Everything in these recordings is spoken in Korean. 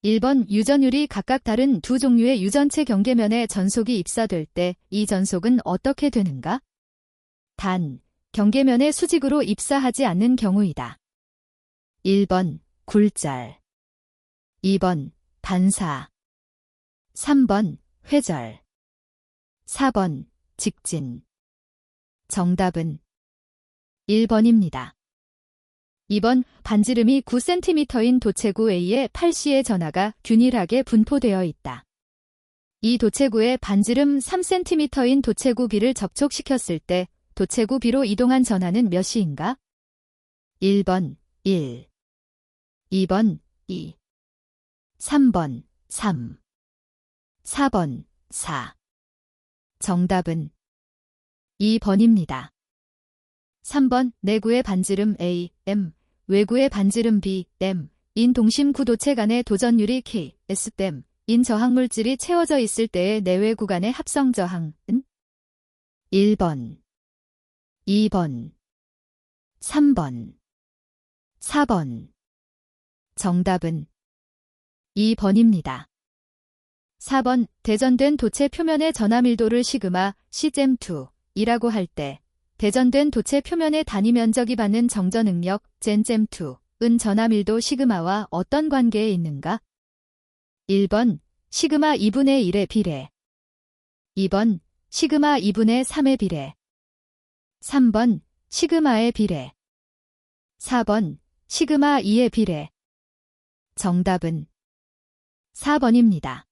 1번 유전율이 각각 다른 두 종류의 유전체 경계면에 전속이 입사될 때 이 전속은 어떻게 되는가? 단, 경계면에 수직으로 입사하지 않는 경우이다. 1번 굴절, 2번 반사, 3번 회절, 4번 직진. 정답은 1번입니다. 2번 반지름이 9cm인 도체구 A에 8C의 전하가 균일하게 분포되어 있다. 이 도체구에 반지름 3cm인 도체구 B를 접촉시켰을 때 도체구 B로 이동한 전하는 몇 C인가? 1번 1, 2번 2, 3번 3, 4번 4. 정답은 2번입니다. 3번 내구의 반지름 A, M, 외구의 반지름 B, M, 인 동심 구도체 간의 도전율이 K, S, M, 인 저항물질이 채워져 있을 때의 내외 구간의 합성 저항은 1번, 2번, 3번, 4번. 정답은 2번입니다. 4번 대전된 도체 표면의 전하밀도를 시그마 C잼2이라고 할 때 대전된 도체 표면의 단위 면적이 받는 정저 능력 젠잼2은 전하밀도 시그마와 어떤 관계에 있는가? 1번 시그마 2분의 1의 비례, 2번 시그마 2분의 3의 비례, 3번 시그마의 비례, 4번 시그마 2의 비례. 정답은 4번입니다.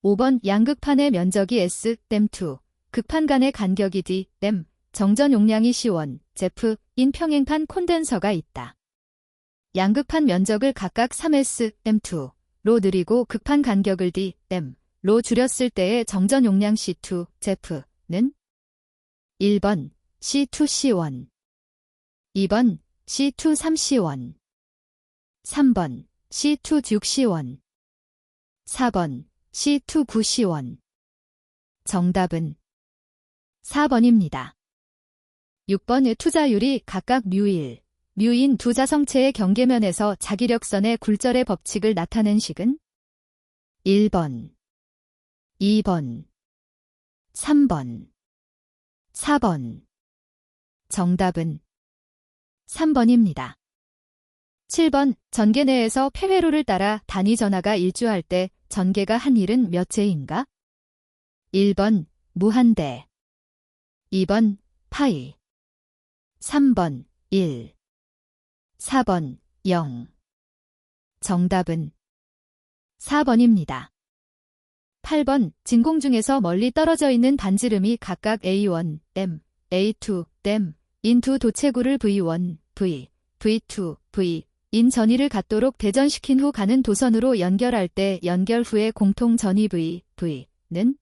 5번 양극판의 면적이 S, 댐2, 극판 간의 간격이 D, 댐, 정전 용량이 C1, 제프인 평행판 콘덴서가 있다. 양극판 면적을 각각 3S, 댐2로 늘리고 극판 간격을 D, 댐로 줄였을 때의 정전 용량 C2, 제프는 1번 C2C1, 2번 C2-3C1, 3번 C2-6C1, 4번 C2-9C1. 정답은 4번입니다. 6번의 투자율이 각각 뮤1, 뮤인 두 자성체의 경계면에서 자기력선의 굴절의 법칙을 나타낸 식은 1번, 2번, 3번, 4번. 정답은 3번입니다. 7번 전개 내에서 폐회로를 따라 단위 전하가 일주할 때 전개가 한 일은 몇 제인가? 1번 무한대, 2번 파이, 3번 1, 4번 0. 정답은 4번입니다. 8번 진공 중에서 멀리 떨어져 있는 반지름이 각각 A1, M, A2, M, 인 두 도체구를 V1, V, V2, V, 인 전위를 같도록 대전시킨 후 가는 도선으로 연결할 때 연결 후의 공통 전위 V, V는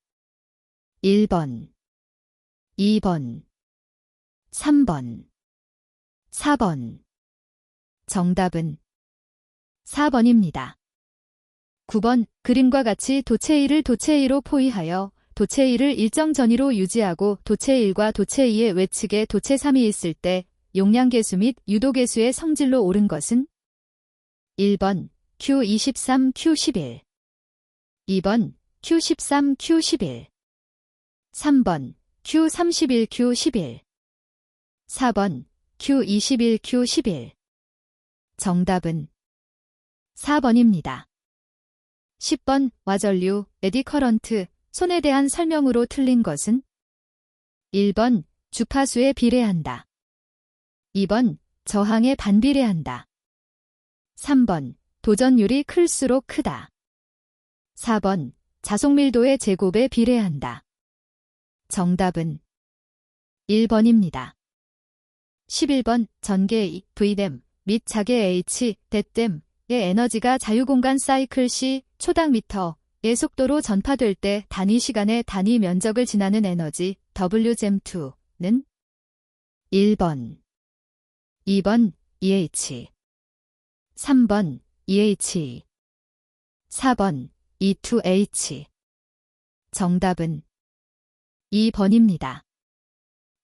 1번, 2번, 3번, 4번. 정답은 4번입니다. 9번 그림과 같이 도체 1을 도체 2로 포위하여 도체 1을 일정 전위로 유지하고 도체 1과 도체 2의 외측에 도체 3이 있을 때 용량계수 및 유도계수의 성질로 옳은 것은 1번 Q23, Q11, 2번 Q13, Q11, 3번 Q31, Q11, 4번 Q21, Q11. 정답은 4번입니다. 10번 와전류, 에디커런트, 손에 대한 설명으로 틀린 것은 1번 주파수에 비례한다. 2번 저항에 반비례한다. 3번 도전율이 클수록 크다. 4번 자속밀도의 제곱에 비례한다. 정답은 1번입니다. 11번 전개 V댐 및 자개 H, 대댐의 에너지가 자유공간 사이클 C, 초당 미터의 속도로 전파될 때 단위 시간의 단위 면적을 지나는 에너지 W잼2는 1번, 2번 EH, 3번 EH, 4번 E2H. 정답은 2번입니다.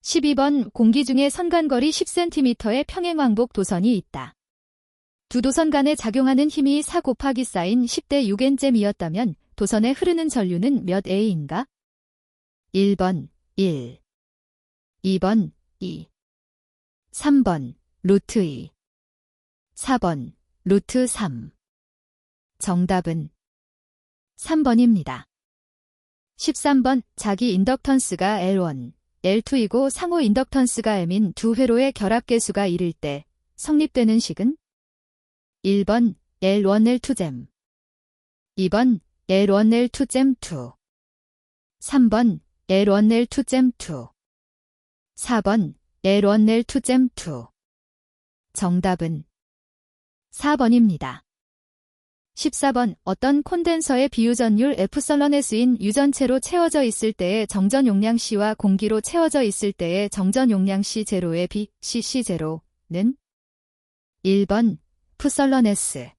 12번 공기 중에 선간거리 10cm의 평행왕복 도선이 있다. 두 도선 간에 작용하는 힘이 4 곱하기 사인 10대 6n쯤이었다면 도선에 흐르는 전류는 몇 A인가? 1번 1, 2번 2, 3번 루트 2, 4번 루트 3. 정답은 3번입니다. 13번 자기 인덕턴스가 L1, L2이고 상호 인덕턴스가 M인 두 회로의 결합계수가 1일 때 성립되는 식은? 1번 L1, L2잼, 2번 L1, L2잼 2, 3번 L1, L2잼 2, 4번 L1, L2잼 2. 정답은 4번입니다. 14번 어떤 콘덴서의 비유전율 F설런S인 유전체로 채워져 있을 때의 정전 용량 C와 공기로 채워져 있을 때의 정전 용량 C0의 B, CC0는 1번 F설런S,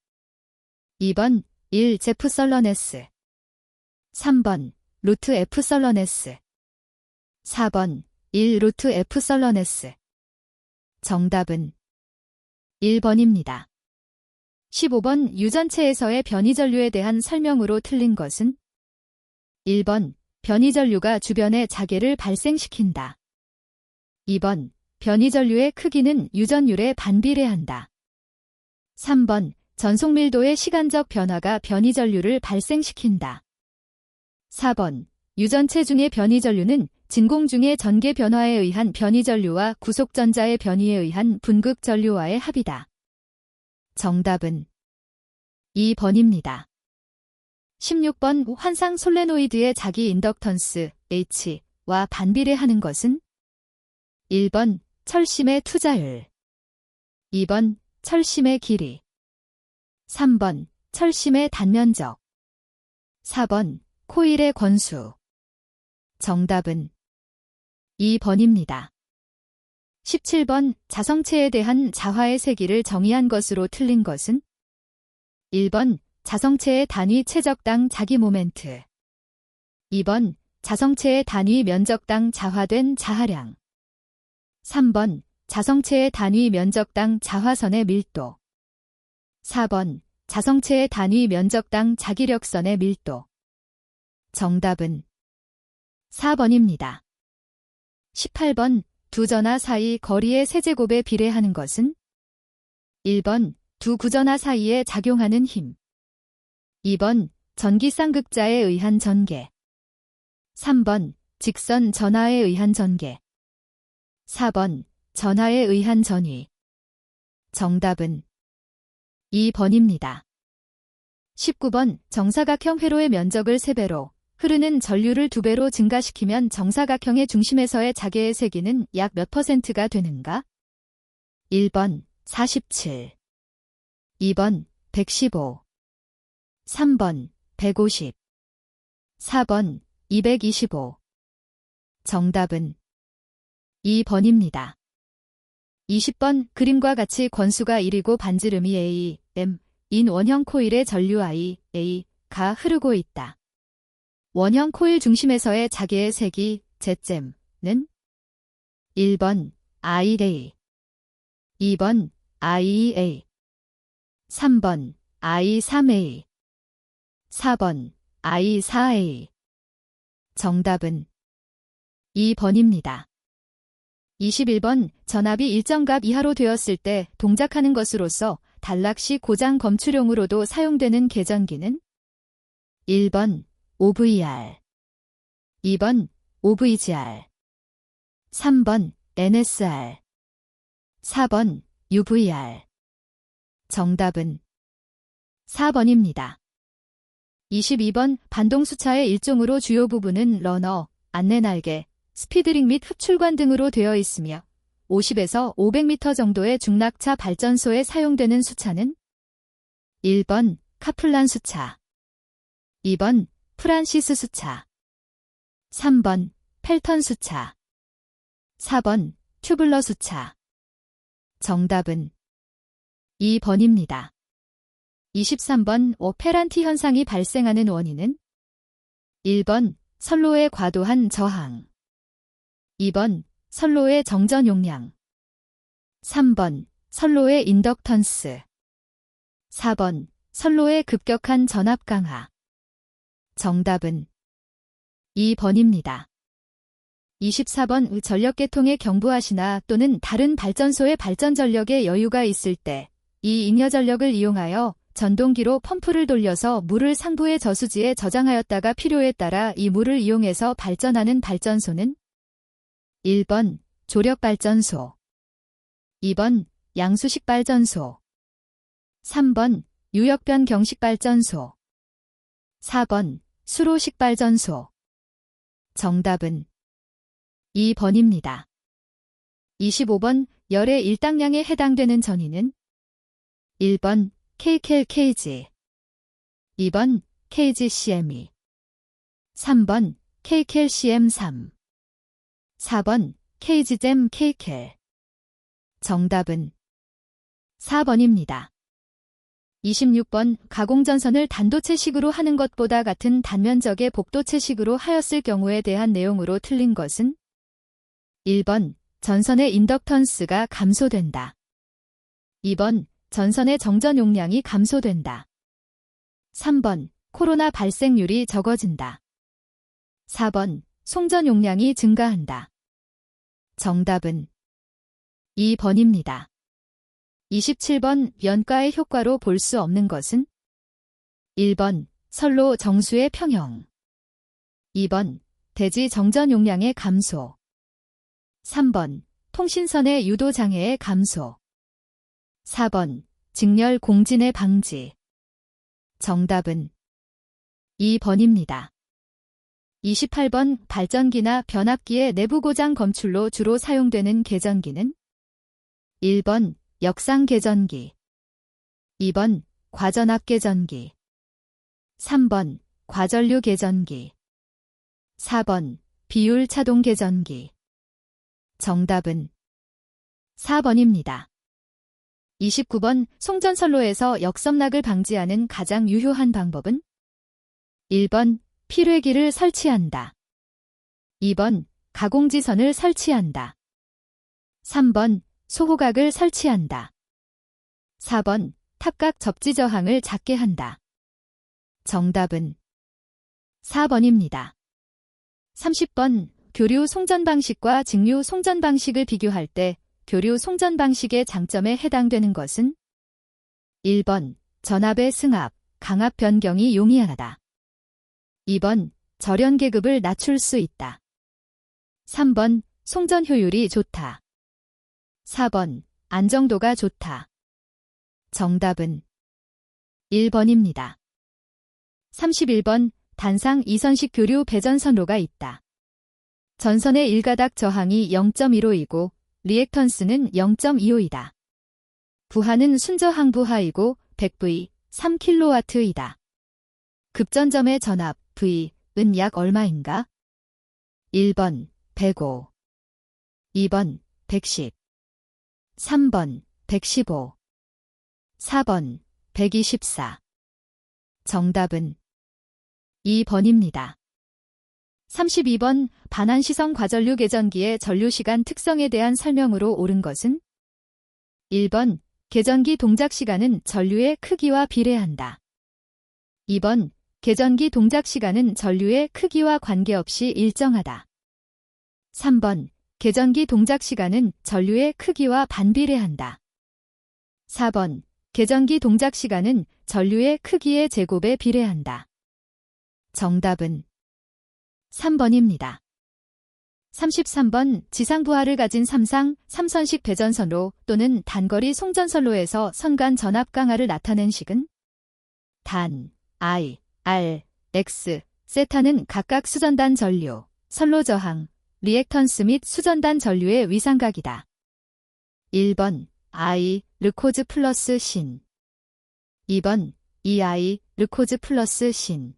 2번 1 제프설런S, 3번 루트 F설런S, 4번 1 루트 F설런S. 정답은 1번입니다. 15번 유전체에서의 변이전류에 대한 설명으로 틀린 것은? 1번 변이전류가 주변에 자개를 발생시킨다. 2번 변이전류의 크기는 유전율에 반비례한다. 3번 전속밀도의 시간적 변화가 변이전류를 발생시킨다. 4번 유전체 중의 변이전류는 진공 중의 전개 변화에 의한 변이전류와 구속전자의 변이에 의한 분극전류와의 합이다. 정답은 2번입니다. 16번 환상 솔레노이드의 자기 인덕턴스 H와 반비례하는 것은? 1번 철심의 투자율, 2번 철심의 길이, 3번 철심의 단면적, 4번 코일의 권수. 정답은 2번입니다. 17번 자성체에 대한 자화의 세기를 정의한 것으로 틀린 것은? 1번 자성체의 단위 체적당 자기 모멘트, 2번 자성체의 단위 면적당 자화된 자하량, 3번 자성체의 단위 면적당 자화선의 밀도, 4번 자성체의 단위 면적당 자기력선의 밀도. 정답은 4번입니다. 18번 두 전하 사이 거리의 세제곱에 비례하는 것은? 1번 두 구전하 사이에 작용하는 힘, 2번 전기쌍극자에 의한 전개, 3번 직선 전하에 의한 전개, 4번 전하에 의한 전위. 정답은 2번입니다. 19번 정사각형 회로의 면적을 3배로 흐르는 전류를 2배로 증가시키면 정사각형의 중심에서의 자개의 세기는 약 몇 %가 되는가? 1번 47, 2번 115, 3번 150, 4번 225. 정답은 2번입니다. 20번 그림과 같이 권수가 1이고 반지름이 A, M, 인 원형 코일의 전류 I, A가 흐르고 있다. 원형 코일 중심에서의 자개의 세기 Z는 1번 IA, 2번 IEA, 3번 I3A, 4번 I4A. 정답은 2번입니다. 21번 전압이 일정 값 이하로 되었을 때 동작하는 것으로서 단락시 고장 검출용으로도 사용되는 계전기는? 1번 OVR, 2번 OVGR, 3번 NSR, 4번 UVR. 정답은 4번입니다. 22번 반동수차의 일종으로 주요 부분은 러너, 안내날개, 스피드링 및 흡출관 등으로 되어 있으며 50에서 500m 정도의 중낙차 발전소에 사용되는 수차는? 1번 카플란 수차, 2번 프란시스 수차, 3번 펠턴 수차, 4번 튜블러 수차. 정답은 2번입니다. 23번 오페란티 현상이 발생하는 원인은? 1번 선로의 과도한 저항, 2번 선로의 정전 용량, 3번 선로의 인덕턴스, 4번 선로의 급격한 전압 강화. 정답은 2번입니다. 24번 전력계통에 경부하시나 또는 다른 발전소의 발전 전력에 여유가 있을 때 이 잉여 전력을 이용하여 전동기로 펌프를 돌려서 물을 상부의 저수지에 저장하였다가 필요에 따라 이 물을 이용해서 발전하는 발전소는 1번 조력발전소, 2번 양수식 발전소, 3번 유역변 경식 발전소, 4번 수로식 발전소. 정답은 2번입니다. 25번 열의 일당량에 해당되는 전위는 1번 kcal/kg, 2번 kg/cm2, 3번 kcal/cm3, 4번 kg/kcal. 정답은 4번입니다. 26번 가공전선을 단도체식으로 하는 것보다 같은 단면적의 복도체식으로 하였을 경우에 대한 내용으로 틀린 것은 1번 전선의 인덕턴스가 감소된다. 2번 전선의 정전 용량이 감소된다. 3번 코로나 발생률이 적어진다. 4번 송전 용량이 증가한다. 정답은 2번입니다. 27번 연가의 효과로 볼 수 없는 것은 1번 선로 정수의 평형, 2번 대지 정전 용량의 감소, 3번 통신선의 유도 장애의 감소, 4번 직렬 공진의 방지. 정답은 2번입니다. 28번 발전기나 변압기의 내부 고장 검출로 주로 사용되는 계전기는 1번 역상 계전기, 2번 과전압 계전기, 3번 과전류 계전기, 4번 비율 차동 계전기. 정답은 4번입니다. 29번 송전선로에서 역섬락을 방지하는 가장 유효한 방법은 1번 필회기를 설치한다. 2번 가공지선을 설치한다. 3번 소호각을 설치한다. 4번 탑각 접지 저항을 작게 한다. 정답은 4번입니다. 30번 교류 송전 방식과 직류 송전 방식을 비교할 때 교류 송전 방식의 장점에 해당되는 것은 1번 전압의 승합, 강압 변경이 용이하다. 2번 절연 계급을 낮출 수 있다. 3번 송전 효율이 좋다. 4번 안정도가 좋다. 정답은 1번입니다. 31번 단상 2선식 교류 배전선로가 있다. 전선의 일가닥 저항이 0.15이고 리액턴스는 0.25이다. 부하는 순저항 부하이고 100V 3kW이다. 급전점의 전압 V은 약 얼마인가? 1번 105, 2번 110, 3번 115, 4번 124. 정답은 2번입니다. 32번 반환시성 과전류 계전기의 전류시간 특성에 대한 설명으로 옳은 것은 1번 계전기 동작시간은 전류의 크기와 비례한다. 2번 계전기 동작시간은 전류의 크기와 관계없이 일정하다. 3번 계전기 동작시간은 전류의 크기와 반비례한다. 4번 계전기 동작시간은 전류의 크기의 제곱에 비례한다. 정답은 3번입니다. 33번 지상부하를 가진 3상 3선식 배전선로 또는 단거리 송전선로에서 선간 전압 강하를 나타낸 식은 단, I, R, X, 세타는 각각 수전단 전류, 선로 저항, 리액턴스 및 수전단 전류의 위상각이다. 1번 I, 르코즈 플러스 신, 2번 EI, 르코즈 플러스 신,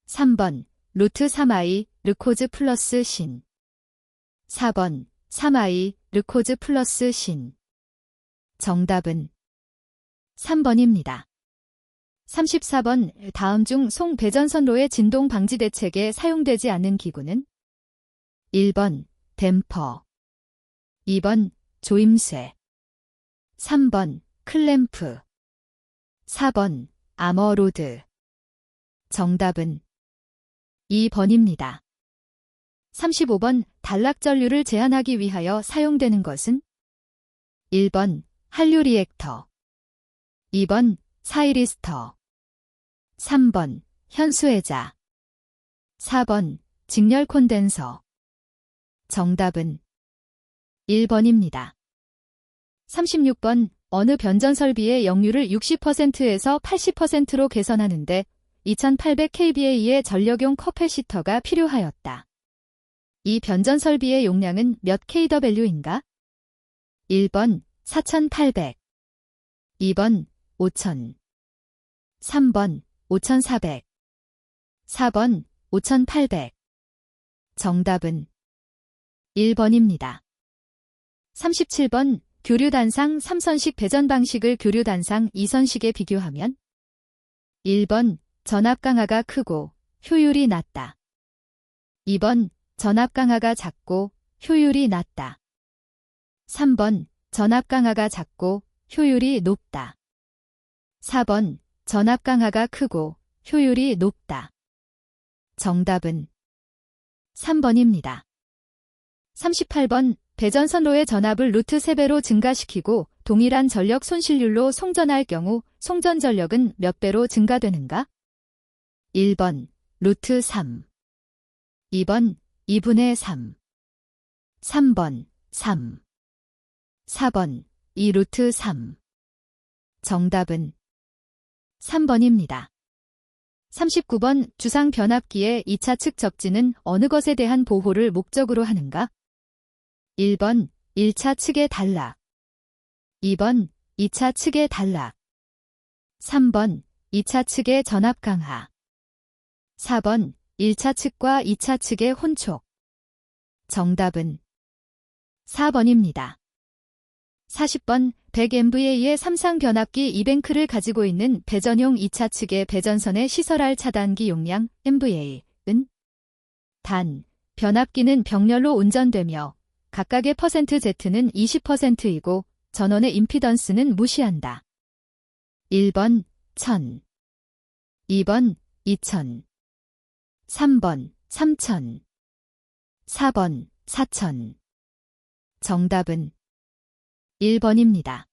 3번 루트 3I, 르코즈 플러스 신, 4번 3I, 르코즈 플러스 신. 정답은 3번입니다. 34번 다음 중 송 배전선로의 진동 방지 대책에 사용되지 않는 기구는 1번 댐퍼, 2번 조임쇠, 3번 클램프, 4번 아머로드. 정답은 2번입니다. 35번 단락전류를 제한하기 위하여 사용되는 것은 1번 한류 리액터, 2번 사이리스터, 3번 현수회자, 4번 직렬 콘덴서. 정답은 1번입니다. 36번 어느 변전 설비의 역류를 60%에서 80%로 개선하는데 2800kVA의 전력용 커패시터가 필요하였다. 이 변전 설비의 용량은 몇 kW인가? 1번 4800, 2번 5000, 3번 5400, 4번 5800. 정답은 1번입니다. 37번 교류단상 3선식 배전 방식을 교류단상 2선식에 비교하면 1번 전압 강하가 크고 효율이 낮다. 2번 전압 강하가 작고 효율이 낮다. 3번 전압 강하가 작고 효율이 높다. 4번 전압 강하가 크고 효율이 높다. 정답은 3번입니다. 38번 배전선로의 전압을 루트 3배로 증가시키고 동일한 전력 손실률로 송전할 경우 송전 전력은 몇 배로 증가되는가? 1번 루트 3, 2번 2분의 3, 3번 3, 4번 2루트 3. 정답은 3번입니다. 39번 주상 변압기의 2차 측 접지는 어느 것에 대한 보호를 목적으로 하는가? 1번 1차 측의 단락, 2번 2차 측의 단락, 3번 2차 측의 전압 강화, 4번 1차 측과 2차 측의 혼촉. 정답은 4번입니다. 40번 100MVA의 3상 변압기 2뱅크를 가지고 있는 배전용 2차 측의 배전선의 시설할 차단기 용량 MVA은 단, 변압기는 병렬로 운전되며 각각의 %Z는 20%이고 전원의 임피던스는 무시한다. 1번 1000, 2번 2000, 3번 3000, 4번 4000. 정답은 1번입니다.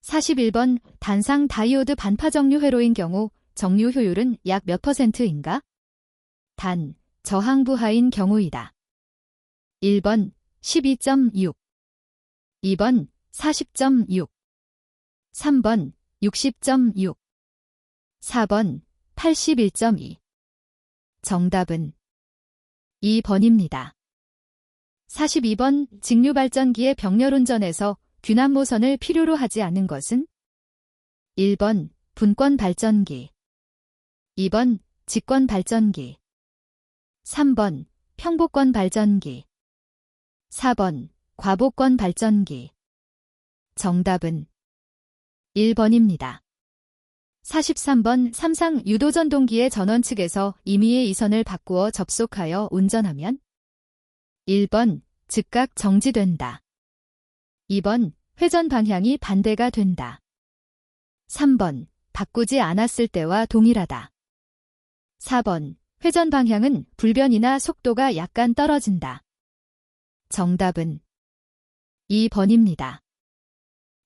41번 단상 다이오드 반파 정류 회로인 경우 정류 효율은 약 몇 %인가? 단, 저항부하인 경우이다. 1번 12.6, 2번 40.6, 3번 60.6, 4번 81.2. 정답은 2번입니다. 42번 직류발전기의 병렬운전에서 귀납모선을 필요로 하지 않은 것은 1번 분권발전기, 2번 직권발전기, 3번 평복권발전기, 4번 과복권발전기. 정답은 1번입니다. 43번 삼상 유도전동기의 전원 측에서 임의의 이선을 바꾸어 접속하여 운전하면 1번 즉각 정지된다. 2번 회전 방향이 반대가 된다. 3번 바꾸지 않았을 때와 동일하다. 4번 회전 방향은 불변이나 속도가 약간 떨어진다. 정답은 2번입니다.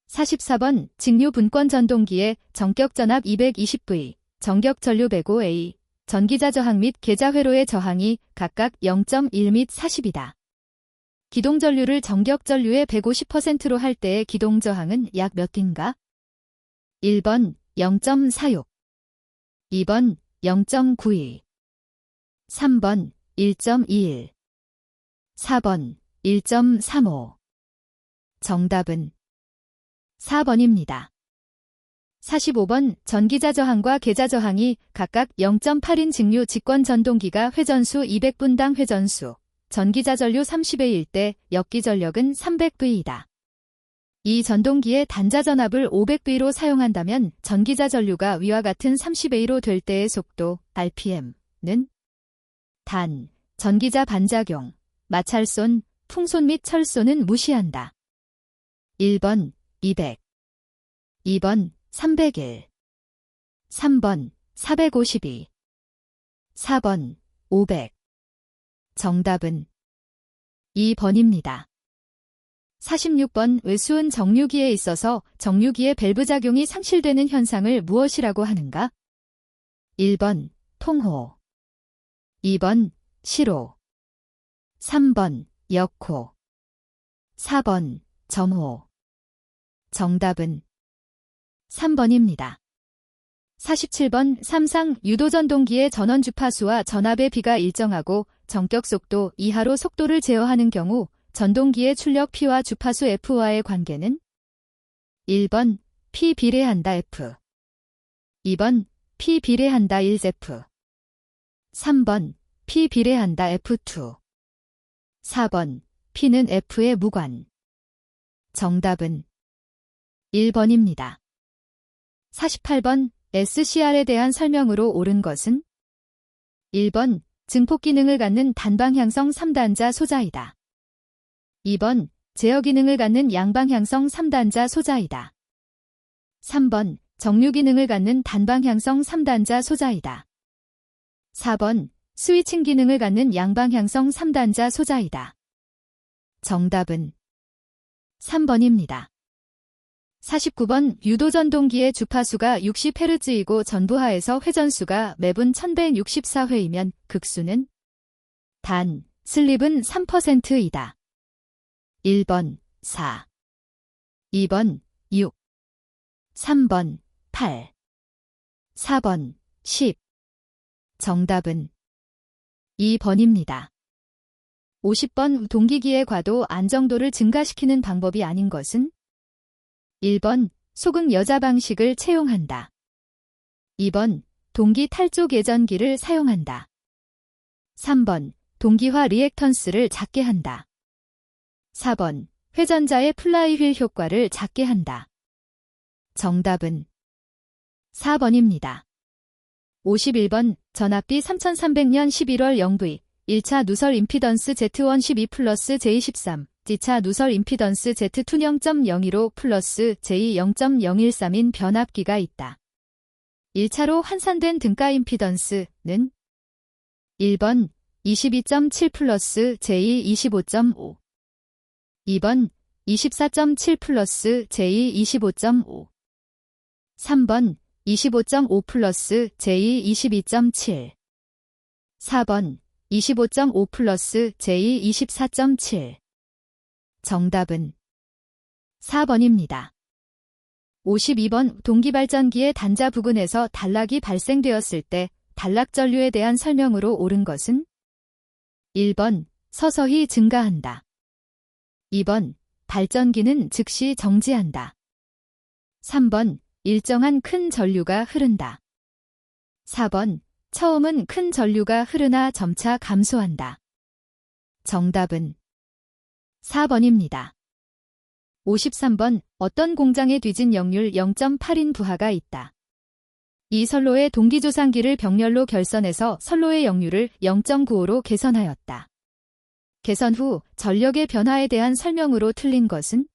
44번 직류 분권 전동기의 전격 전압 220V, 전격 전류 105A, 전기자 저항 및 계자 회로의 저항이 각각 0.1 및 40이다. 기동 전류를 전격 전류의 150%로 할 때의 기동 저항은 약 몇인가? 1번 0.46, 2번 0.92, 3번 1.21, 4번 1.35. 정답은 4번입니다. 45번 전기자 저항과 계자 저항이 각각 0.8인 직류 직권 전동기가 회전수 200분당 회전수, 전기자 전류 30A일 때 역기 전력은 300V이다. 이 전동기의 단자 전압을 500V로 사용한다면 전기자 전류가 위와 같은 30A로 될 때의 속도 RPM는 단, 전기자 반작용, 마찰손, 풍손 및 철손은 무시한다. 1번 200, 2번 301, 3번 452, 4번 500. 정답은 2번입니다. 46번 외수은 정류기에 있어서 정류기의 밸브 작용이 상실되는 현상을 무엇이라고 하는가? 1번 통호, 2번 실호, 3번 역호, 4번 점호. 정답은 3번입니다. 47번 삼상 유도전동기의 전원 주파수와 전압의 비가 일정하고 정격 속도 이하로 속도를 제어하는 경우 전동기의 출력 P와 주파수 F와의 관계는 1번 P 비례한다 F, 2번 P 비례한다 1F, 3번 P 비례한다 F2, 4번 P는 F에 무관. 정답은 1번입니다. 48번 SCR에 대한 설명으로 옳은 것은 1번 증폭 기능을 갖는 단방향성 3단자 소자이다. 2번 제어 기능을 갖는 양방향성 3단자 소자이다. 3번 정류 기능을 갖는 단방향성 3단자 소자이다. 4번 스위칭 기능을 갖는 양방향성 3단자 소자이다. 정답은 3번입니다. 49번 유도전동기의 주파수가 60Hz이고 전부하에서 회전수가 매분 1164회이면 극수는 단, 슬립은 3%이다. 1번 4, 2번 6, 3번 8, 4번 10. 정답은 2번입니다. 50번 동기기의 과도 안정도를 증가시키는 방법이 아닌 것은 1번 소극 여자 방식을 채용한다. 2번 동기 탈족 예전기를 사용한다. 3번 동기화 리액턴스를 작게 한다. 4번 회전자의 플라이휠 효과를 작게 한다. 정답은 4번입니다. 51번 전압비 3300년 11월 0V 1차 누설 임피던스 Z1 12 플러스 J13 D차 누설 임피던스 Z2 0.015 플러스 J 0.013인 변압기가 있다. 1차로 환산된 등가 임피던스는 1번 22.7 플러스 J 25.5, 2번 24.7 플러스 J 25.5, 3번 25.5 플러스 J 22.7, 4번 25.5 플러스 J 24.7. 정답은 4번입니다. 52번 동기발전기의 단자 부근에서 단락이 발생되었을 때 단락 전류에 대한 설명으로 옳은 것은 1번 서서히 증가한다. 2번 발전기는 즉시 정지한다. 3번 일정한 큰 전류가 흐른다. 4번 처음은 큰 전류가 흐르나 점차 감소한다. 정답은 4번입니다. 53번 어떤 공장에 뒤진 역률 0.8인 부하가 있다. 이 선로의 동기조상기를 병렬로 결선해서 선로의 역률을 0.95로 개선하였다. 개선 후 전력의 변화에 대한 설명으로 틀린 것은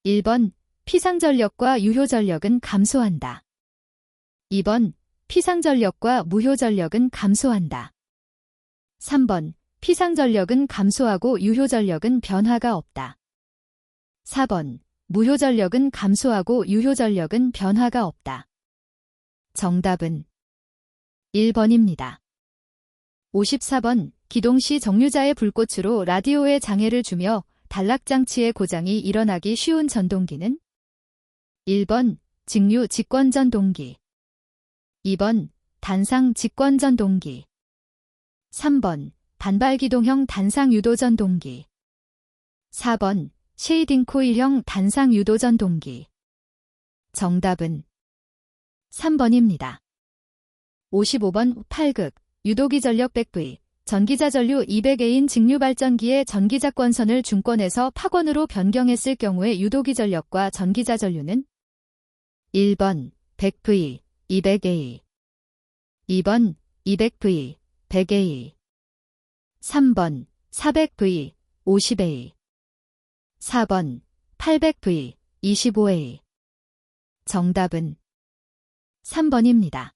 1번 피상전력과 유효전력은 감소한다. 2번 피상전력과 무효전력은 감소한다. 3번 피상전력은 감소하고 유효전력은 변화가 없다. 4번 무효전력은 감소하고 유효전력은 변화가 없다. 정답은 1번입니다. 54번 기동시 정류자의 불꽃으로 라디오에 장애를 주며 단락장치의 고장이 일어나기 쉬운 전동기는 1번 직류 직권전동기, 2번 단상 직권전동기, 3번 단발기동형 단상유도전동기, 4번 쉐이딩 코일형 단상유도전동기. 정답은 3번입니다. 55번 8극 유도기 전력 100V 전기자 전류 200A인 직류발전기의 전기자 권선을 중권에서 파권으로 변경했을 경우의 유도기 전력과 전기자 전류는 1번 100V 200A, 2번 200V 100A, 3번 400V 50A, 4번 800V 25A. 정답은 3번입니다.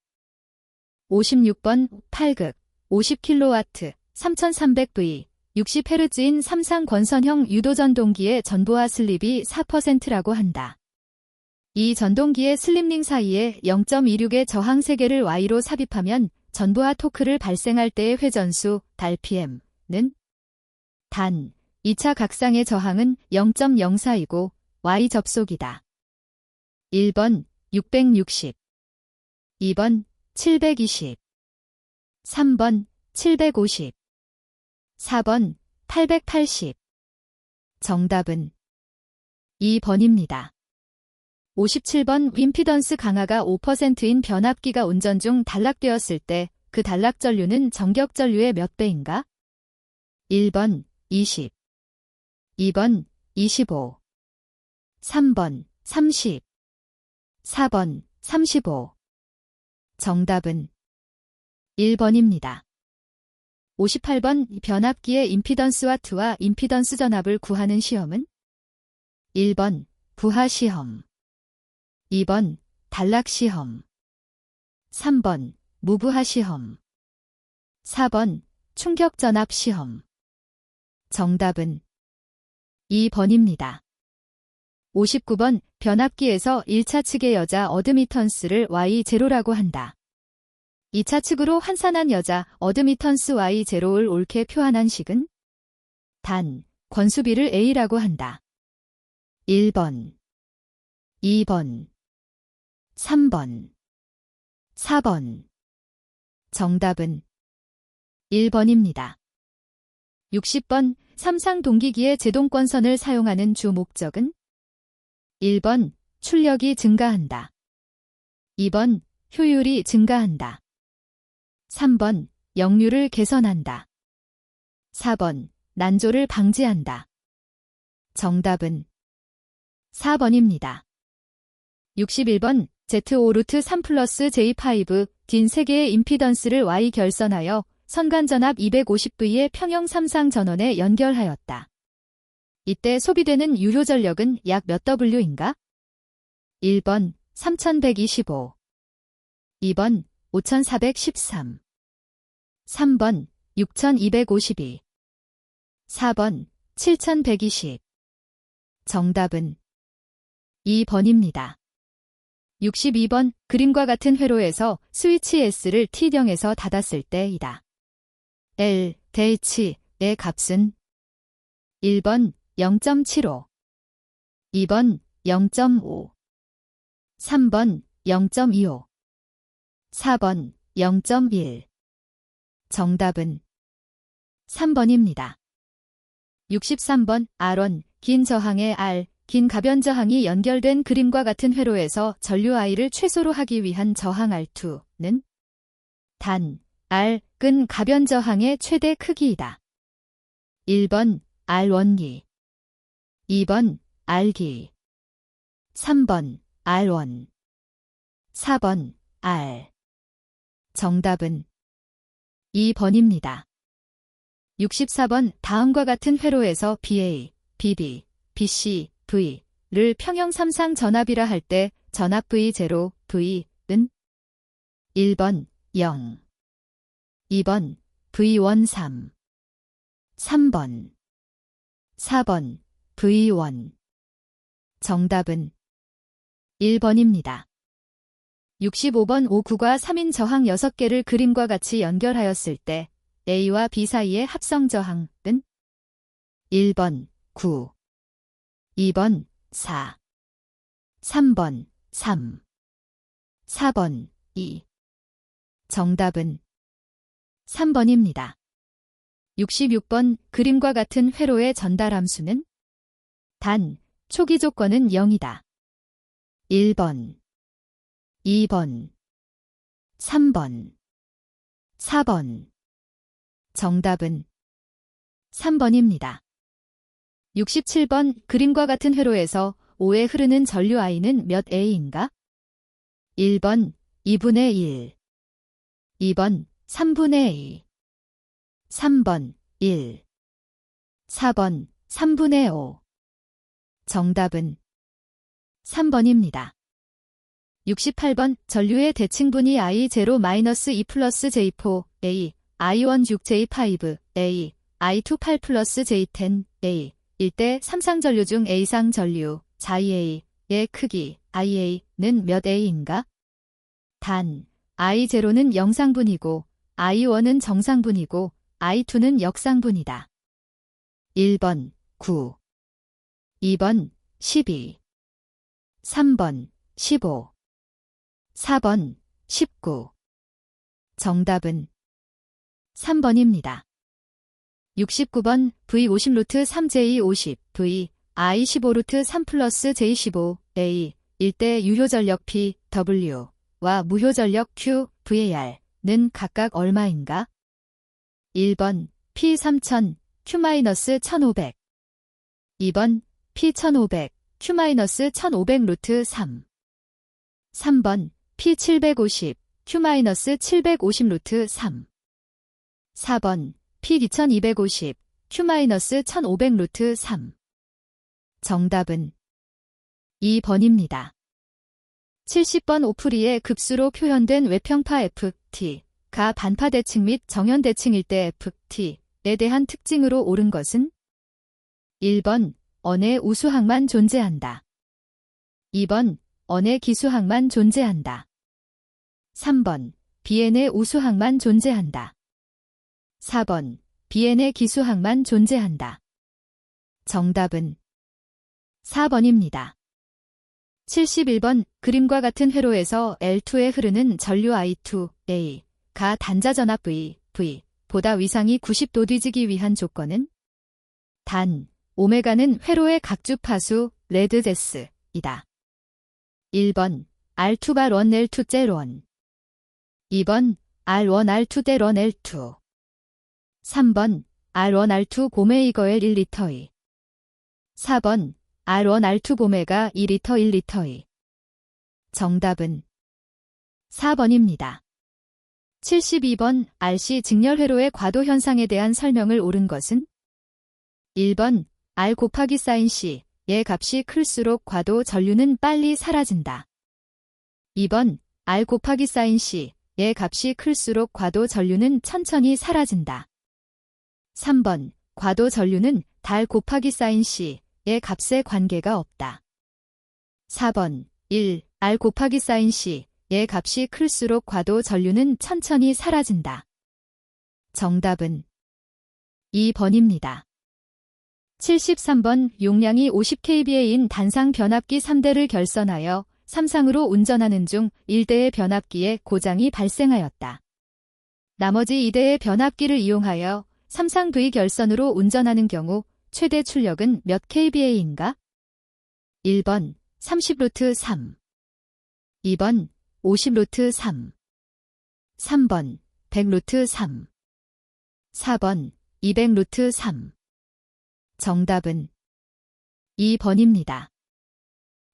56번 8극 50kW 3300V 60Hz인 삼상 권선형 유도전동기의 전보와 슬립이 4%라고 한다. 이 전동기의 슬립링 사이에 0.26의 저항 세개를 Y로 삽입하면 전보와 토크를 발생할 때의 회전수 달PM는 단 2차 각상의 저항은 0.04이고 Y 접속이다. 1번 660 2번 720 3번 750 4번 880 정답은 2번입니다. 57번 임피던스 강하가 5%인 변압기가 운전 중 단락되었을 때 그 단락 전류는 정격 전류의 몇 배인가? 1번 20 2번 25 3번 30 4번 35 정답은 1번입니다. 58번 변압기의 임피던스와 트와 임피던스 전압을 구하는 시험은 1번 부하 시험 2번 단락 시험 3번 무부하 시험 4번 충격 전압 시험 정답은 2번입니다. 59번 변압기에서 1차 측의 여자 어드미턴스를 Y0라고 한다. 2차 측으로 환산한 여자 어드미턴스 Y0를 옳게 표현한 식은 단 권수비를 A라고 한다. 1번 2번 3번 4번 정답은 1번입니다. 60번 삼상 동기기의 제동권선을 사용하는 주 목적은 1번 출력이 증가한다. 2번 효율이 증가한다. 3번 역류를 개선한다. 4번 난조를 방지한다. 정답은 4번입니다. 61번 Z5 루트 3 플러스 J5 딘 3개의 임피던스를 Y 결선하여 선간전압 250V의 평형 삼상 전원에 연결하였다. 이때 소비되는 유효 전력은 약 몇 W인가? 1번 3125 2번 5413 3번 6252 4번 7120 정답은 2번입니다. 62번 그림과 같은 회로에서 스위치 S를 T령에서 닫았을 때이다. L, H의 값은 1번 0.75 2번 0.5 3번 0.25 4번 0.1 정답은 3번입니다. 63번 R1 긴 저항의 R 긴 가변 저항이 연결된 그림과 같은 회로에서 전류 I를 최소로 하기 위한 저항 R2는 단 R은 가변 저항의 최대 크기이다. 1번 R1기 2번 R기 3번 R1 4번 R 정답은 2번입니다. 64번 다음과 같은 회로에서 BA, BB, BC, V를 평형 삼상 전압이라 할 때 전압 V0, V는 1번 0 2번 V1 3 3번 4번 V1 정답은 1번입니다. 65번 5구가 3인 저항 6개를 그림과 같이 연결하였을 때 A와 B 사이의 합성 저항은 1번 9 2번 4 3번 3 4번 2 정답은 3번입니다. 66번 그림과 같은 회로의 전달함수는 단 초기 조건은 0이다. 1번 2번 3번 4번 정답은 3번입니다. 67번 그림과 같은 회로에서 5에 흐르는 전류 I는 몇 A인가? 1번 2분의 1 2번 3분의 2 3번 1 4번 3분의 5 정답은 3번입니다. 68번 전류의 대칭분이 I0-2 플러스 J4, A, I1 6J5, A, I2 8 플러스 J10, A, 일대 삼상전류 중 A상 전류, 자이 A의 크기, IA는 몇 A인가? 단, I0는 영상분이고, I1은 정상분이고, I2는 역상분이다. 1번, 9. 2번, 12. 3번, 15. 4번, 19. 정답은 3번입니다. 69번 V50루트 3J 50 V I15루트 3 플러스 J15 A 1대 유효전력 P W와 무효전력 Q VAR는 각각 얼마인가? 1번 P 3000 Q-1500 2번 P 1500 Q-1500 루트 3 3번 P 750 Q-750 루트 3 4번 P 2250 Q-1500 루트 3 정답은 2번입니다. 70번 오프리의 급수로 표현된 외평파 FT가 반파대칭 및 정연대칭일 때 FT에 대한 특징으로 옳은 것은 1번 언의 우수항만 존재한다. 2번 언의 기수항만 존재한다. 3번 BN의 우수항만 존재한다. 4번 BN의 기수항만 존재한다. 정답은 4번입니다. 71번 그림과 같은 회로에서 L2에 흐르는 전류 I2A가 단자전압 V보다 위상이 90도 뒤지기 위한 조건은 단 오메가는 회로의 각주파수 레드제스이다. 1번 R2가 런 L2째 런 2번 R1 R2대 런 L2 3번 R1 R2 고메이거 L 1리터이 4번 R1 R2 고메가 2리터 1리터이 정답은 4번입니다. 72번 RC 직렬회로의 과도 현상에 대한 설명을 옳은 것은 1번 R 곱하기 사인 C의 값이 클수록 과도 전류는 빨리 사라진다. 2번 R 곱하기 사인 C의 값이 클수록 과도 전류는 천천히 사라진다. 3번 과도 전류는 달 곱하기 사인 C의 값에 관계가 없다. 4번 1. R 곱하기 사인 C의 값이 클수록 과도 전류는 천천히 사라진다. 정답은 2번입니다. 73번 용량이 50kVA인 단상 변압기 3대를 결선하여 3상으로 운전하는 중 1대의 변압기에 고장이 발생하였다. 나머지 2대의 변압기를 이용하여 3상 V 결선으로 운전하는 경우 최대 출력은 몇 kVA인가? 1번 30루트 3 2번 50루트 3 3번 100루트 3 4번 200루트 3 정답은 2번입니다.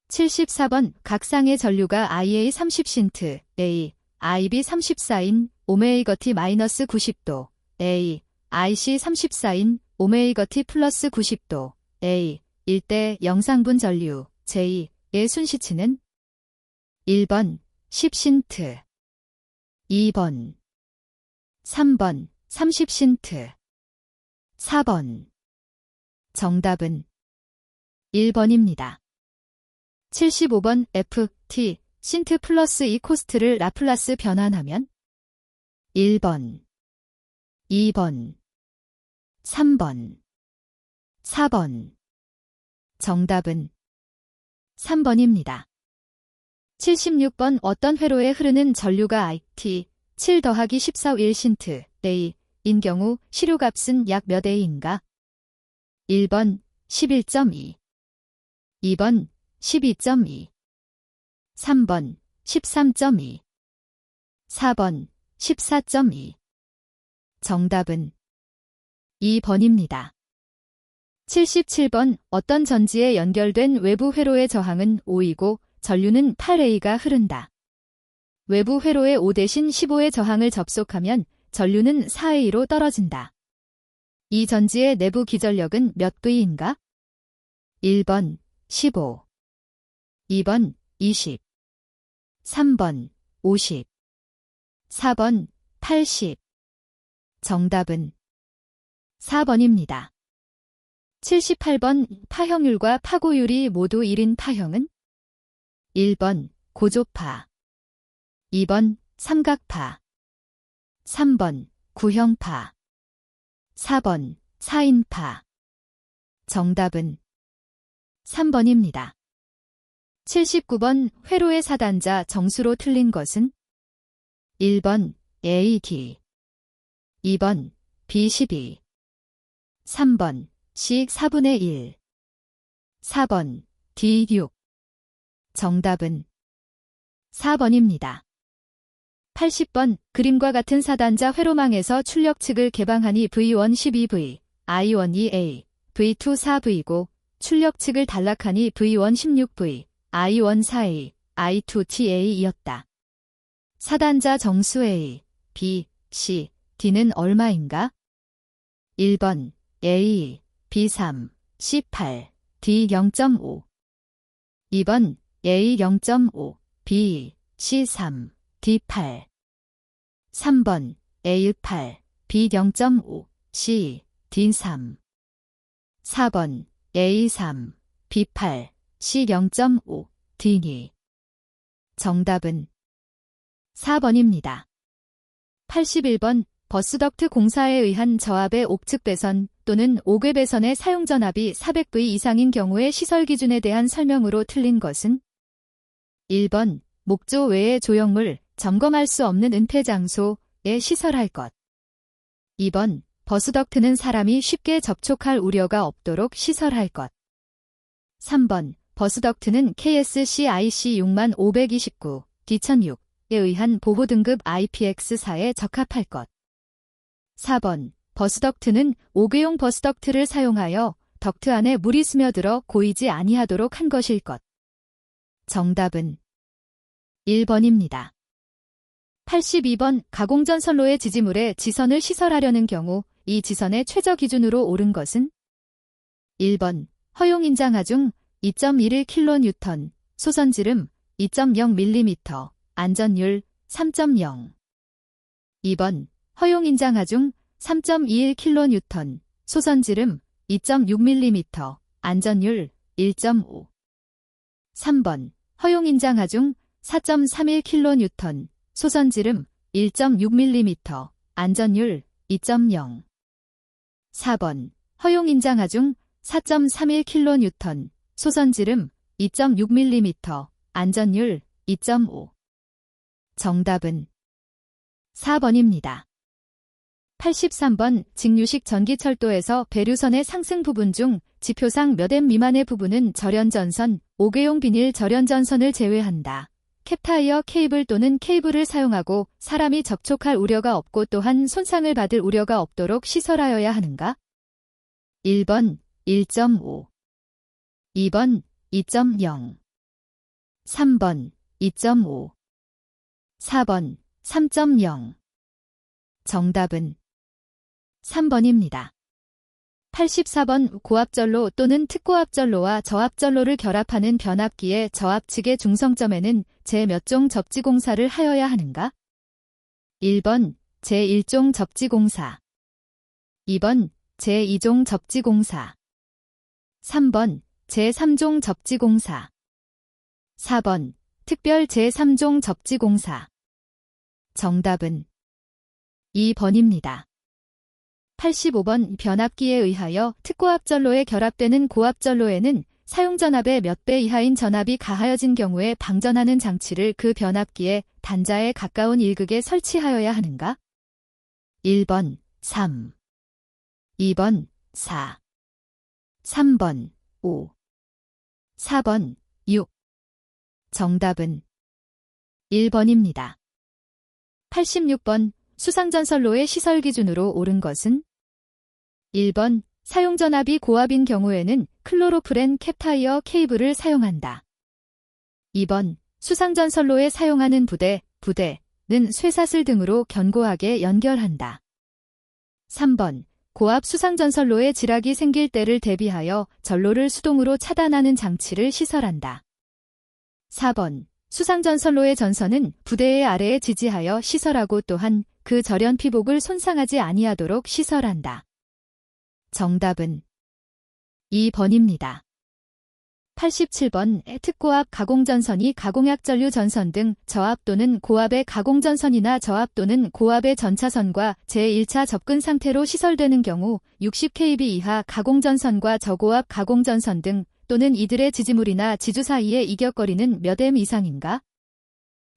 74번 각 쌍의 전류가 IA 30신트 A, IB 34인 오메이거 T-90도 A, IC 34인 오메이거 T 플러스 90도 A, 일대 영상분 전류 J의 순시치는 1번 10신트 2번 3번 30신트 4번 정답은 1번입니다. 75번 FT 신트 플러스 E 코스트를 라플라스 변환하면 1번 2번 3번 4번 정답은 3번입니다. 76번 어떤 회로에 흐르는 전류가 IT 7 더하기 14 1신트 A인 경우 시료값은 약 몇 A인가? 1번 11.2 2번 12.2 3번 13.2 4번 14.2 정답은 2번입니다. 77번 어떤 전지에 연결된 외부 회로의 저항은 5이고 전류는 8A가 흐른다. 외부 회로에 5 대신 15의 저항을 접속하면 전류는 4A로 떨어진다. 이 전지의 내부 기전력은 몇 V인가? 1번 15 2번 20 3번 50, 4번 80. 정답은 4번입니다. 78번 파형율과 파고율이 모두 1인 파형은 1번 고조파, 2번 삼각파, 3번 구형파, 4번 사인파. 정답은 3번입니다. 79번 회로의 사단자 정수로 틀린 것은 1번 AD, 2번 B12, 3번 C 4분의 1, 4번 D6. 정답은 4번입니다. 80번 그림과 같은 사단자 회로망에서 출력측을 개방하니 V1 12V, I1 2A, V2 4V고 출력측을 단락하니 V1 16V, I1 4A, I2 TA이었다. 사단자 정수 A, B, C, D는 얼마인가? 1번 A, B3, C8, D 0.5. 2번 A 0.5, B, C3, D8. 3번 A8, B 0.5, C, D3. 4번 A3, B8, C 0.5, D2. 정답은 4번입니다. 81번 버스덕트 공사에 의한 저압의 옥측 배선 또는 옥외 배선의 사용 전압이 400V 이상인 경우의 시설 기준에 대한 설명으로 틀린 것은 1번 목조 외의 조형물, 점검할 수 없는 은폐 장소에 시설할 것. 2번 버스덕트는 사람이 쉽게 접촉할 우려가 없도록 시설할 것. 3번 버스덕트는 KSC IC6529, D1006에 의한 보호 등급 IPX4에 적합할 것. 4번 버스덕트는 5개용 버스덕트를 사용하여 덕트 안에 물이 스며들어 고이지 아니하도록 한 것일 것. 정답은 1번입니다. 82번 가공전선로의 지지물에 지선을 시설하려는 경우 이 지선의 최저 기준으로 옳은 것은 1번 허용인장하 중 2.11kN, 소선지름 2.0mm, 안전율 3.0. 2번 허용인장하 중 3.21kN, 소선지름 2.6mm, 안전율 1.5. 3번 허용인장하 중 4.31kN, 소선지름 1.6mm, 안전율 2.0. 4번 허용인장하 중 4.31kN, 소선지름 2.6mm, 안전율 2.5. 정답은 4번입니다. 83번 직류식 전기철도에서 배류선의 상승 부분 중 지표상 몇 M 미만의 부분은 절연전선, 5개용 비닐 절연전선을 제외한다. 캡타이어 케이블 또는 케이블을 사용하고 사람이 접촉할 우려가 없고 또한 손상을 받을 우려가 없도록 시설하여야 하는가? 1번 1.5, 2번 2.0, 3번 2.5, 4번 3.0. 정답은 3번입니다. 84번 고압전로 또는 특고압전로와 저압전로를 결합하는 변압기의 저압측의 중성점에는 제 몇 종 접지공사를 하여야 하는가? 1번 제1종 접지공사, 2번 제2종 접지공사, 3번 제3종 접지공사, 4번 특별 제3종 접지공사. 정답은 2번입니다. 85번 변압기에 의하여 특고압전로에 결합되는 고압전로에는 사용전압의 몇 배 이하인 전압이 가하여진 경우에 방전하는 장치를 그 변압기의 단자에 가까운 일극에 설치하여야 하는가? 1번 3, 2번 4, 3번 5, 4번 6. 정답은 1번입니다. 86번 수상전선로의 시설 기준으로 옳은 것은 1번 사용전압이 고압인 경우에는 클로로프렌 캡타이어 케이블을 사용한다. 2번 수상전선로에 사용하는 부대는 쇠사슬 등으로 견고하게 연결한다. 3번 고압 수상전선로에 지락이 생길 때를 대비하여 전로를 수동으로 차단하는 장치를 시설한다. 4번 수상전선로의 전선은 부대의 아래에 지지하여 시설하고 또한 그 절연 피복을 손상하지 아니하도록 시설한다. 정답은 2번입니다. 87번 특고압 가공전선이 가공약 전류 전선 등 저압 또는 고압의 가공전선이나 저압 또는 고압의 전차선과 제1차 접근 상태로 시설되는 경우 60kV 이하 가공전선과 저고압 가공전선 등 또는 이들의 지지물이나 지주 사이의 이격거리는 몇 M 이상인가?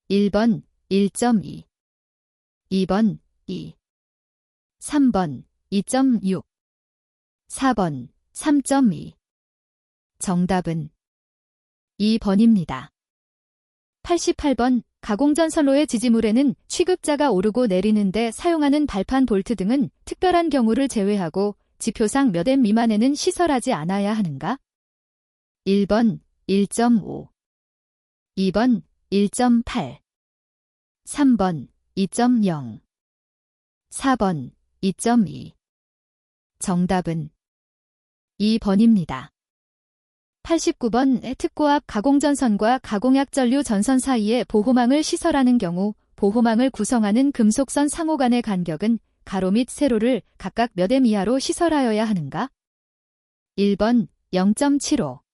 1번 1.2 2번 2 3번 2.6 4번 3.2 정답은 2번입니다. 88번 가공전선로의 지지물에는 취급자가 오르고 내리는데 사용하는 발판 볼트 등은 특별한 경우를 제외하고 지표상 몇 M 미만에는 시설하지 않아야 하는가? 1번 1.5 2번 1.8 3번 2.0 4번 2.2 정답은 2번입니다. 89번 특고압 가공전선과 가공약 전류 전선 사이에 보호망을 시설하는 경우 보호망을 구성하는 금속선 상호 간의 간격은 가로 및 세로를 각각 몇 M 이하로 시설하여야 하는가? 1번 0.75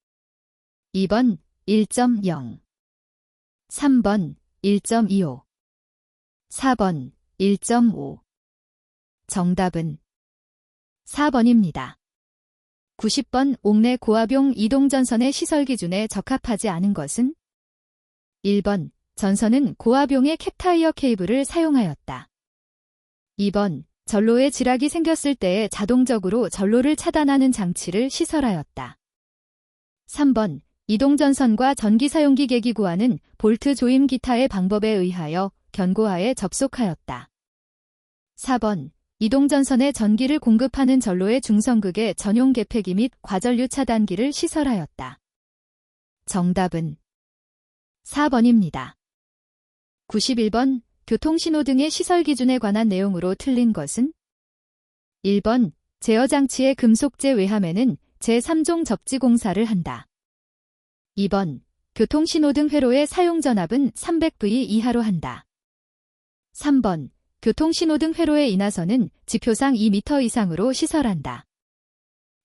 2번 1.0 3번 1.25 4번 1.5 정답은 4번입니다. 90번 옥내 고압용 이동전선의 시설 기준에 적합하지 않은 것은? 1번 전선은 고압용의 캡타이어 케이블을 사용하였다. 2번 전로에 지락이 생겼을 때에 자동적으로 전로를 차단하는 장치를 시설하였다. 3번 이동전선과 전기사용기 계기구와는 볼트 조임 기타의 방법에 의하여 견고하에 접속하였다. 4번 이동전선에 전기를 공급하는 전로의 중성극에 전용 개폐기 및 과전류 차단기를 시설하였다. 정답은 4번입니다. 91번 교통신호등의 시설 기준에 관한 내용으로 틀린 것은? 1번 제어장치의 금속재 외함에는 제3종 접지 공사를 한다. 2번 교통신호등 회로의 사용전압은 300V 이하로 한다. 3번 교통신호등 회로의 인하선은 지표상 2m 이상으로 시설한다.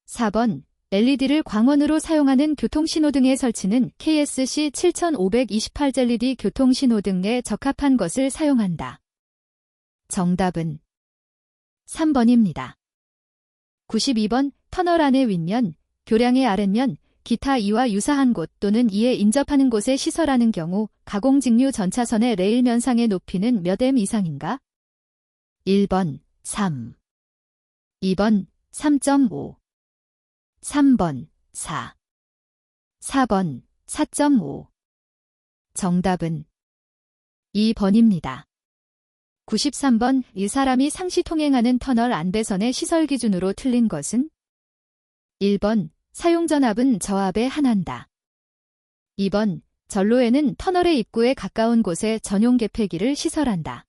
4번 LED를 광원으로 사용하는 교통신호등의 설치는 KSC 7528 LED 교통신호등에 적합한 것을 사용한다. 정답은 3번입니다. 92번 터널 안의 윗면, 교량의 아랫면, 기타 이와 유사한 곳 또는 이에 인접하는 곳에 시설하는 경우 가공직류 전차선의 레일 면상의 높이는 몇 M 이상인가? 1번 3 2번 3.5 3번 4 4번 4.5 정답은 2번입니다. 93번 이 사람이 상시 통행하는 터널 안배선의 시설 기준으로 틀린 것은? 1번 사용전압은 저압에 한한다. 2번 전로에는 터널의 입구에 가까운 곳에 전용 개폐기를 시설한다.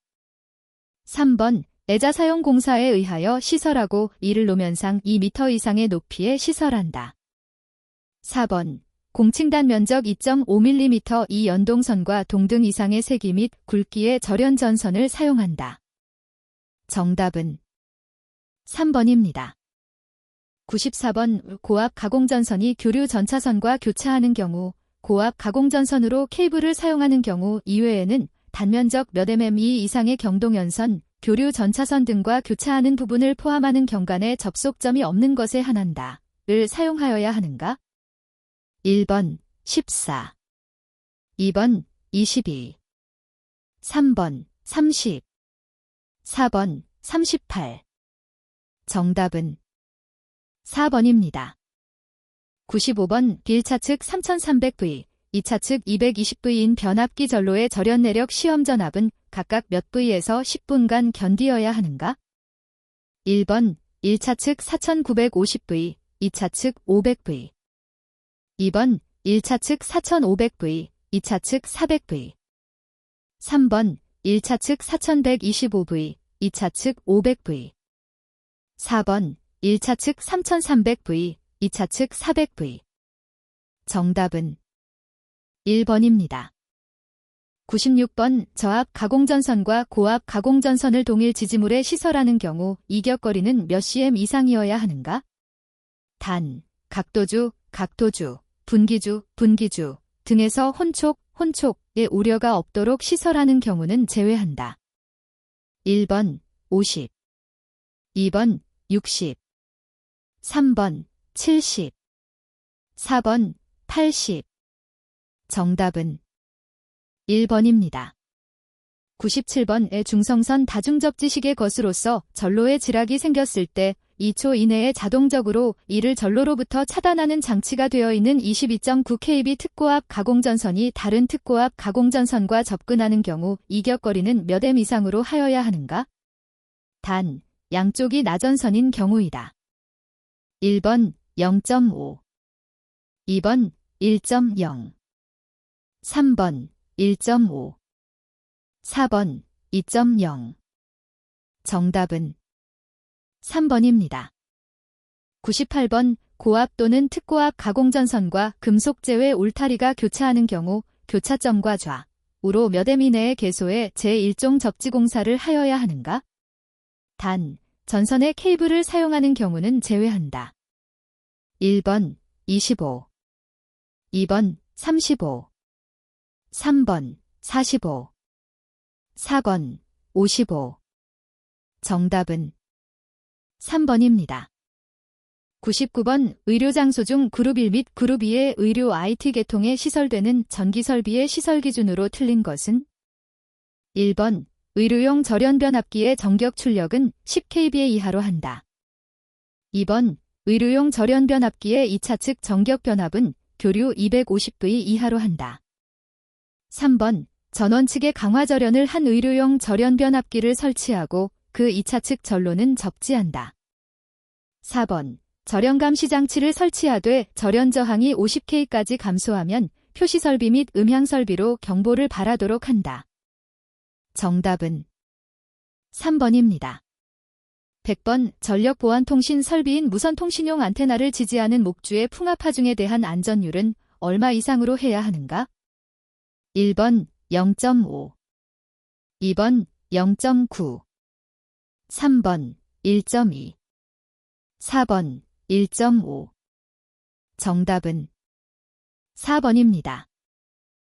3번 애자 사용 공사에 의하여 시설하고 이를 노면상 2m 이상의 높이에 시설한다. 4번 공칭단 면적 2.5mm 이 연동선과 동등 이상의 세기 및 굵기의 절연 전선을 사용한다. 정답은 3번입니다. 94번 고압 가공전선이 교류 전차선과 교차하는 경우 고압 가공전선으로 케이블을 사용하는 경우 이외에는 단면적 몇 mm 이상의 경동연선, 교류 전차선 등과 교차하는 부분을 포함하는 경관에 접속점이 없는 것에 한한다를 사용하여야 하는가? 1번 14 2번 22 3번 30 4번 38 정답은 4번입니다. 95번 1차측 3300V, 2차측 220V인 변압기 전로의 절연 내력 시험 전압은 각각 몇 V에서 10분간 견디어야 하는가? 1번 1차측 4950V, 2차측 500V 2번 1차측 4500V, 2차측 400V 3번 1차측 4125V, 2차측 500V 4번 1차측 3300V, 2차측 400V 정답은 1번입니다. 96번 저압 가공전선과 고압 가공전선을 동일 지지물에 시설하는 경우 이격거리는 몇 cm 이상이어야 하는가? 단, 각도주, 각도주, 분기주, 분기주 등에서 혼촉, 혼촉의 우려가 없도록 시설하는 경우는 제외한다. 1번 50, 2번 60, 3번 70, 4번 80. 정답은 1번입니다. 97번의 중성선 다중접지식의 것으로서 전로에 지락이 생겼을 때 2초 이내에 자동적으로 이를 전로로부터 차단하는 장치가 되어 있는 22.9kV 특고압 가공전선이 다른 특고압 가공전선과 접근하는 경우 이격거리는 몇 m 이상으로 하여야 하는가? 단, 양쪽이 나전선인 경우이다. 1번 0.5, 2번 1.0, 3번 1.5, 4번 2.0. 정답은 3번입니다. 98번 고압 또는 특고압 가공전선과 금속 제외 울타리가 교차하는 경우 교차점과 좌우로 몇 m 이내의 계소에 제1종 접지공사를 하여야 하는가? 단, 전선에 케이블을 사용하는 경우는 제외한다. 1번 25, 2번 35, 3번 45, 4번 55. 정답은 3번입니다. 99번 의료장소 중 그룹 1 및 그룹 2의 의료 IT 계통에 시설되는 전기설비의 시설 기준으로 틀린 것은? 1번 의료용 절연변압기의 정격 출력은 10kVA 이하로 한다. 2번 의료용 절연변압기의 2차 측 정격 변압은 교류 250V 이하로 한다. 3번 전원 측에 강화 절연을 한 의료용 절연변압기를 설치하고 그 2차 측 전로는 적지한다. 4번 절연 감시 장치를 설치하되 절연 저항이 50K까지 감소하면 표시 설비 및 음향 설비로 경보를 발하도록 한다. 정답은 3번입니다. 100번 전력보안통신 설비인 무선통신용 안테나를 지지하는 목주의 풍압하중에 대한 안전율은 얼마 이상으로 해야 하는가? 1번 0.5, 2번 0.9, 3번 1.2, 4번 1.5. 정답은 4번입니다.